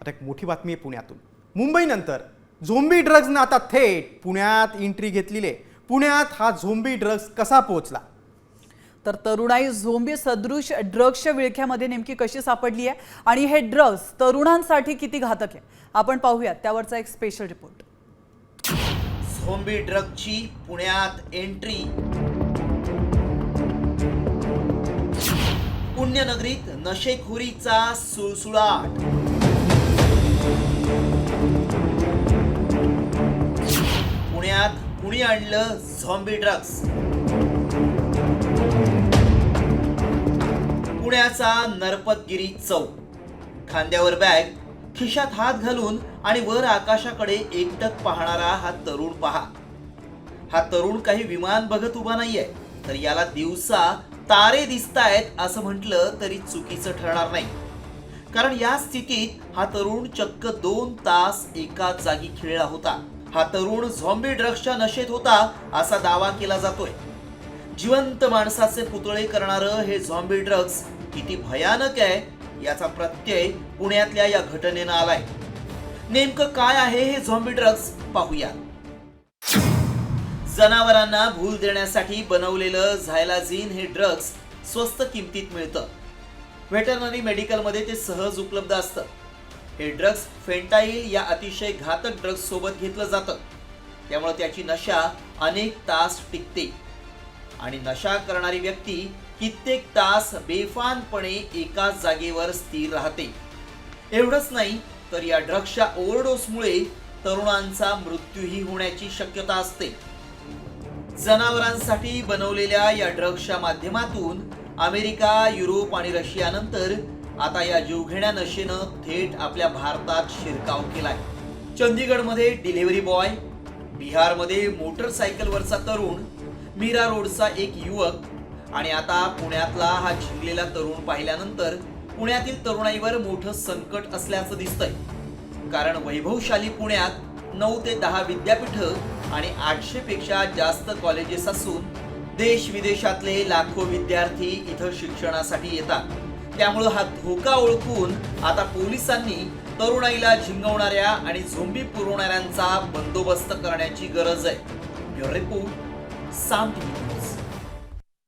आता एक मोठी बातमी आहे पुण्यातून. मुंबईनंतर झोंबी ड्रग्जने आता थेट पुण्यात एंट्री घेतलेली आहे. पुण्यात हा झोंबी ड्रग्ज कसा पोहोचला? तर तरुणाई झोंबी सदृश ड्रग्सच्या विळख्यामध्ये नेमकी कशी सापडली आहे आणि हे ड्रग्स तरुणांसाठी किती घातक आहे आपण पाहूयात त्यावरचा एक स्पेशल रिपोर्ट. झोंबी ड्रगची पुण्यात एंट्री. पुण्यनगरीत नशेखोरीचा सुळसुळाट. पुण्यात कुणी आणलं झोंबी ड्रग्स? पुण्याचा नरपतगिरी चौक. खांद्यावर बॅग, खिशात हात घालून आणि वर आकाशाकडे एकटक पाहणारा हा तरुण पहा. हा तरुण काही विमान बघत उभा नाहीये, तर याला दिवसा तारे दिसतायत असं म्हटलं तरी चुकीचं ठरणार नाही. कारण या स्थितीत हा तरुण चक्क 2 तास एका जागी खिळला होता. हा तरुण झॉम्बी ड्रग्सच्या नशेत होता असा दावा केला जातोय. जिवंत माणसाचे पुतळे करणारं हे झॉम्बी ड्रग्स किती भयानक आहे याचा प्रत्यय पुण्यातल्या या घटनेनं आलाय. नेमकं काय आहे हे झॉम्बी ड्रग्स पाहूया. जनावरांना भूल देण्यासाठी बनवलेलं झायलाझिन हे ड्रग्स स्वस्त किमतीत मिळतं. व्हेटरनरी मेडिकलमध्ये ते सहज उपलब्ध असतं. हे ड्रग्स फेंटाईल या अतिशय घातक ड्रग्स सोबत घेतलं जातं. त्यामुळे त्याची नशा अनेक तास टिकते आणि नशा करणारी व्यक्ती कित्येक तास बेफानपणे एकाच जागेवर स्थिर राहते. एवढंच नाही तर या ड्रग्सच्या ओव्हरडोसमुळे तरुणांचा मृत्यूही होण्याची शक्यता असते. जनावरांसाठी बनवलेल्या या ड्रग्सच्या माध्यमातून अमेरिका, युरोप आणि रशियानंतर आता या जीवघेण्या नशेनं थेट आपल्या भारतात शिरकाव केलाय. चंदीगडमध्ये डिलिव्हरी बॉय, बिहारमध्ये मोटरसायकलवरचा तरुण, मीरा रोडचा एक युवक आणि आता पुण्यातला हा झिंगलेला तरुण पाहिल्यानंतर पुण्यातील तरुणाईवर मोठं संकट असल्याचं दिसतंय. कारण वैभवशाली पुण्यात 9 ते 10 विद्यापीठं आणि 800 पेक्षा जास्त कॉलेजेस असून देश विदेशातले लाखो विद्यार्थी इथं शिक्षणासाठी येतात. त्यामुळे हा धोका ओळखून आता पोलिसांनी तरुणाईला झिंगवणाऱ्या आणि झोंबी पुरवणाऱ्यांचा बंदोबस्त करण्याची गरज आहे. ब्युरो रिपोर्ट, साम टीव्ही.